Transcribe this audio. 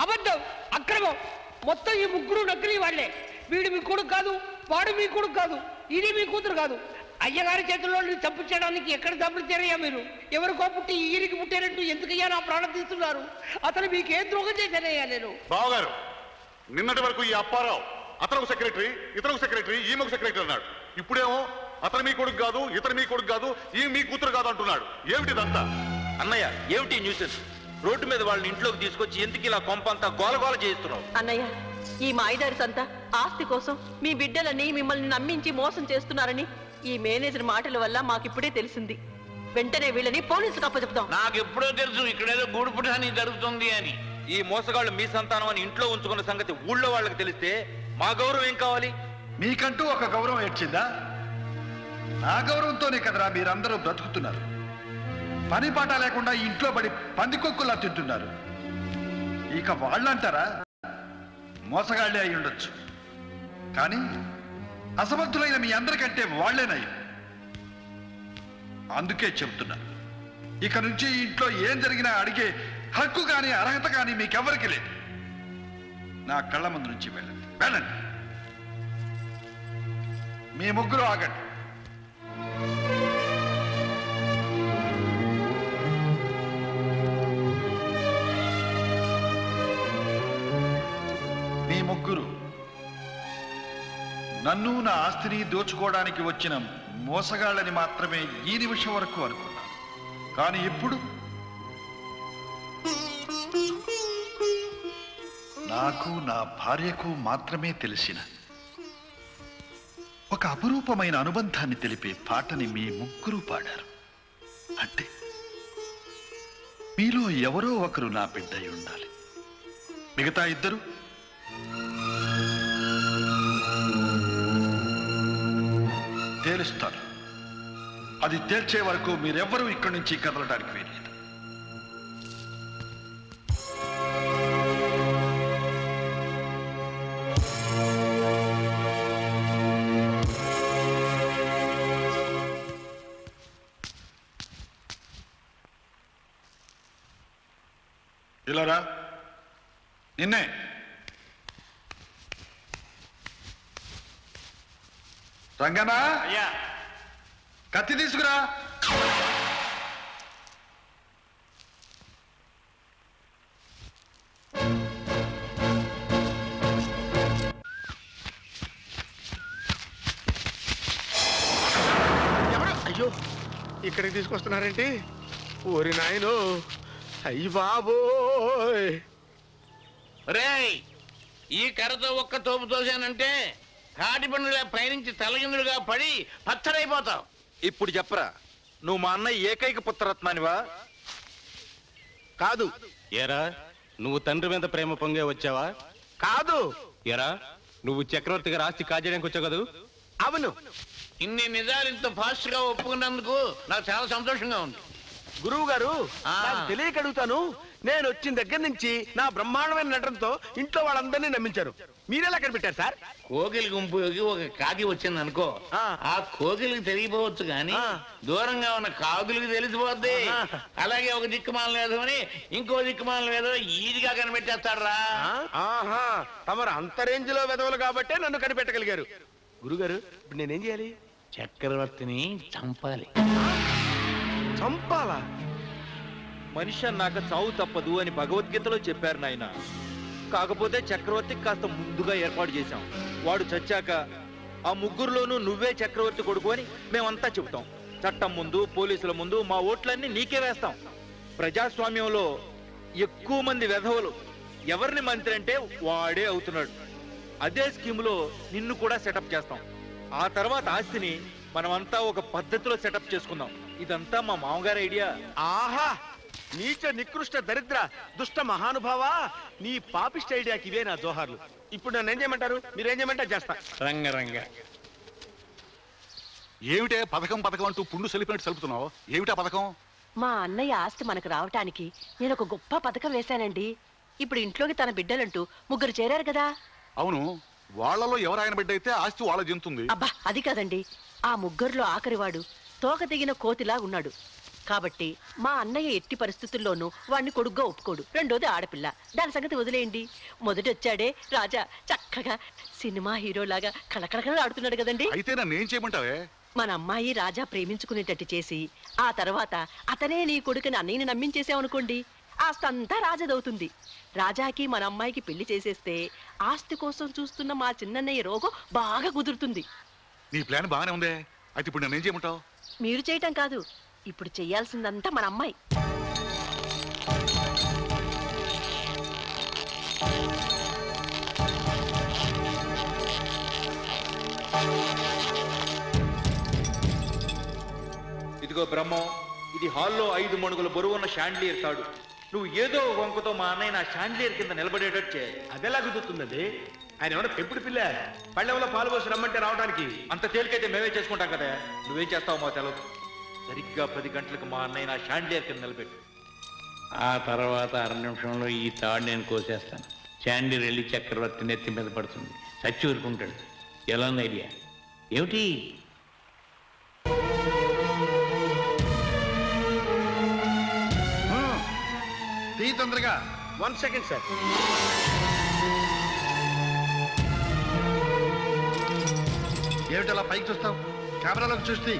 అబద్ధం, అక్రమం. మొత్తం ఈ ముగ్గురు నకిలీ వాళ్ళే. వీడు మీ కొడుకు కాదు, వాడు మీ కొడుకు కాదు, ఇది మీ కూతురు కాదు. అయ్యగారి చేతుల్లో తప్పు చేయడానికి ఎక్కడ తప్పులు చేరయ్యా మీరు? ఎవరికో పుట్టి ఈరికి పుట్టారంటూ ఎందుకయ్యా నా ప్రాణం తీస్తున్నారు? అతను మీకేం ద్రోహం చేశానయ్యా నేను? బావగారు, నిన్నటి వరకు ఈ అప్పారావు అతను సెక్రటరీ, ఇతను సెక్రటరీ, ఈమెకు సెక్రటరీ అన్నాడు. ఇప్పుడేమో అతను మీ కొడుకు కాదు, ఇతను మీ కొడుకు కాదు, ఈ మీ కూతురు కాదు అంటున్నాడు. ఏమిటిదంతా? అన్నయ్య, ఏమిటి న్యూసెన్స్? రోడ్డు మీద వాళ్ళని ఇంట్లోకి తీసుకొచ్చి ఎందుకు ఇలా కొంపంతా గోలగోల చేస్తున్నావు? అన్నయ్య, ఈ మాయిదారి సంతా ఆస్తి కోసం మీ బిడ్డలని మిమ్మల్ని నమ్మించి మోసం చేస్తున్నారని ఈ మేనేజర్ మాటల వల్ల మాకిప్పుడే తెలిసింది. వెంటనే వీళ్ళని పోలీసులకు అప్పచెప్తాం. నాకు ఎప్పుడో తెలుసు ఇక్కడేదో గూడు పుటాని జరుగుతుంది అని. ఈ మోసగాళ్ళు మీ సంతానం అని ఇంట్లో ఉంచుకున్న సంగతి ఊళ్ళో వాళ్ళకి తెలిస్తే మా గౌరవం ఏం కావాలి? మీకంటూ ఒక గౌరవం వచ్చిందా? నా గౌరవంతోనే కదరా మీరందరూ బ్రతుకుతున్నారు. పని పాట లేకుండా ఇంట్లో పడి పందికొక్కులా తింటున్నారు. ఇక వాళ్ళంటారా మోసగాళ్లే అయి ఉండొచ్చు, కానీ అసమర్థులైన మీ అందరికంటే వాళ్లేనయ్యి. అందుకే చెబుతున్నా, ఇక నుంచి ఇంట్లో ఏం జరిగినా అడిగే హక్కు కానీ అర్హత కానీ మీకెవ్వరికి లేదు. నా కళ్ళ ముందు నుంచి వెళ్ళండి, వెళ్ళండి. మీ ముగ్గురు ఆగండి. మీ ముగ్గురు నన్ను నా ఆస్తిని దోచుకోవడానికి వచ్చిన మోసగాళ్ళని మాత్రమే ఈ నిమిషం వరకు అనుకున్నాను. కానీ ఇప్పుడు నాకు నా భార్యకు మాత్రమే తెలిసిన ఒక అపురూపమైన అనుబంధాన్ని తెలిపే పాటని మీ ముగ్గురు పాడారు. అంటే మీలో ఎవరో ఒకరు నా బిడ్డై ఉండాలి. మిగతా ఇద్దరు తేలుస్తాను. అది తేల్చే వరకు మీరెవ్వరూ ఇక్కడి నుంచి కదలడానికి వీల్లేదు. ఇలారా, నిన్నే. రంగనా, అయ్యా, కత్తి తీసుకురా. అయ్యో, ఇక్కడికి తీసుకొస్తున్నారేంటి? ఓరి నాయనో, అయ్యి బాబోయ్. రేయ్, ఈ కర్రతో ఒక్క తోపు తోసానంటే కాటి పండుగ పైనుంచి తలగిందులుగా పడి పచ్చడైపోతావు. ఇప్పుడు చెప్పరా, నువ్వు మా అన్నయ్య ఏకైక పుత్రరత్నానివా? కాదు. ఏరా, నువ్వు తండ్రి మీద ప్రేమ పొంగే వచ్చావా? కాదు. ఏరా, నువ్వు చక్రవర్తి గారి ఆస్తి కాజేయడానికి వచ్చావు కదా? అవును. ఇన్ని నిజాలు ఇంత ఫాస్ట్ గా ఒప్పుకున్నందుకు నాకు చాలా సంతోషంగా ఉంది. గురువు గారు, తెలియక అడుగుతాను. నేను వచ్చిన దగ్గర నుంచి నా బ్రహ్మాండమైన నటనతో ఇంట్లో వాళ్ళందరినీ నమ్మించారు. మీరెలా కనిపెట్టారు సార్? కోకిలి గుంపుకి ఒక కాకి వచ్చింది అనుకో, ఆ కోకిలికి తెలియపోవచ్చు కానీ దూరంగా ఉన్న కాకులకి తెలిసిపోద్ది. అలాగే ఒక దిక్కుమాల వేదమని ఇంకో దిక్కుమాల వేదో ఈజీగా కనిపెట్టేస్తారా? ఆహా, తమరు అంత రేంజ్ లో వెదవలు కాబట్టే నన్ను కనిపెట్టగలిగారు. గురుగారు, ఇప్పుడు నేనేం చేయాలి? చక్రవర్తిని చంపాలి. చంపాలా? మనిషి అన్నాక చావు తప్పదు అని భగవద్గీతలో చెప్పారు నాయన. కాకపోతే చక్రవర్తికి కాస్త ముందుగా ఏర్పాటు చేశాం. వాడు చచ్చాక ఆ ముగ్గురులోనూ నువ్వే చక్రవర్తి కొడుకు అని మేమంతా చెబుతాం. చట్టం ముందు, పోలీసుల ముందు మా ఓట్లన్నీ నీకే వేస్తాం. ప్రజాస్వామ్యంలో ఎక్కువ మంది వెధవలు ఎవరిని మంత్రి అంటే వాడే అవుతున్నాడు. అదే స్కీములో నిన్ను కూడా సెటప్ చేస్తాం. ఆ తర్వాత ఆస్తిని మనమంతా ఒక పద్ధతిలో సెటప్ చేసుకుందాం. ఇదంతా మా మామగారి ఐడియా. ఆహా, నీచ నికృష్ట దరిద్ర దుష్ట మహానుభావా, నీ పాపిష్ట ఐడియాకి ఇవే నా జోహార్లు. ఇప్పుడు నన్ను ఏం చేయమంటారు? మీరేం చేయమంటారు చేస్తా. రంగరంగ, ఏమిటే పథకం పథకం అంటూ పుండు సెలిపినట్టు సెలుపుతున్నావు? ఏమిటా పథకం? మా అన్నయ్య ఆస్తి మనకు రావటానికి నేను ఒక గొప్ప పథకం వేశానండి. ఇప్పుడు ఇంట్లోకి తన బిడ్డలంటూ ముగ్గురు చేరారు కదా. అవును, వాళ్లలో ఎవరాయన బిడ్డ అయితే ఆస్తి వాళ్ళ జంతుంది. అబ్బా, అది కాదండి. ఆ ముగ్గురులో ఆఖరివాడు తోక తెగిన కోతిలా ఉన్నాడు. కాబట్టి మా అన్నయ్య ఎట్టి పరిస్థితుల్లోనూ వాడిని కొడుగ్గా ఒప్పుకోడు. రెండోది ఆడపిల్ల, దాని సంగతి వదిలేయండి. మొదటి వచ్చాడే రాజా, చక్కగా సినిమా హీరోలాగా కళకళకళ ఆడుతున్నాడు కదండి. అయితే నన్ను ఏం చేయమంటావే? మన అమ్మాయి రాజా ప్రేమించుకునేటట్టు చేసి ఆ తర్వాత అతనే నీ కొడుకుని అన్నయ్యని నమ్మించేసామనుకోండి, ఆస్తంతా రాజదవుతుంది. రాజాకి మన అమ్మాయికి పెళ్లి చేసేస్తే ఆస్తి కోసం చూస్తున్న మా చిన్నన్నయ్య రోగం బాగా కుదురుతుంది. నీ ప్లాన్ బాగానే ఉందే, అయితే ఇప్పుడు నన్ను ఏం చేయమంటావు? మీరు చేయటం కాదు, ఇప్పుడు చెయ్యాల్సిందంతా మన అమ్మాయి. ఇదిగో బ్రహ్మం, ఇది హాల్లో 5 మణుగుల బరువున్న షాండ్లియర్ తాడు. నువ్వు ఏదో వంకతో మా అన్నయ్య నా షాండ్లియర్ కింద నిలబడేటట్టు చేయాలి. అదెలా కుదురుతుందండి? ఆయన ఏమన్నా పెంపుడు పిల్ల? పళ్ళెంలో పాలు పోసి రమ్మంటే రావడానికి? అంత తేలికైతే మేమే చేసుకుంటాం కదా. నువ్వేం చేస్తావు మా తెలవదు. సరిగ్గా 10 గంటలకు మా అన్నయ్య నా షాండ్లియర్ కింద నిలబెట్టు. ఆ తర్వాత 6 నిమిషంలో ఈ తాడు నేను కోసేస్తాను. చాండీ వెళ్ళి చక్రవర్తి నెత్తి మీద పడుతుంది, చచ్చి ఊరుకుంటాడు. ఎలా ఉంది ఐడియా? ఏమిటి? తొందరగా 1 సెకండ్ సార్. ఏమిటలా పైకి చూస్తావు? కెమెరాలోకి చూస్తే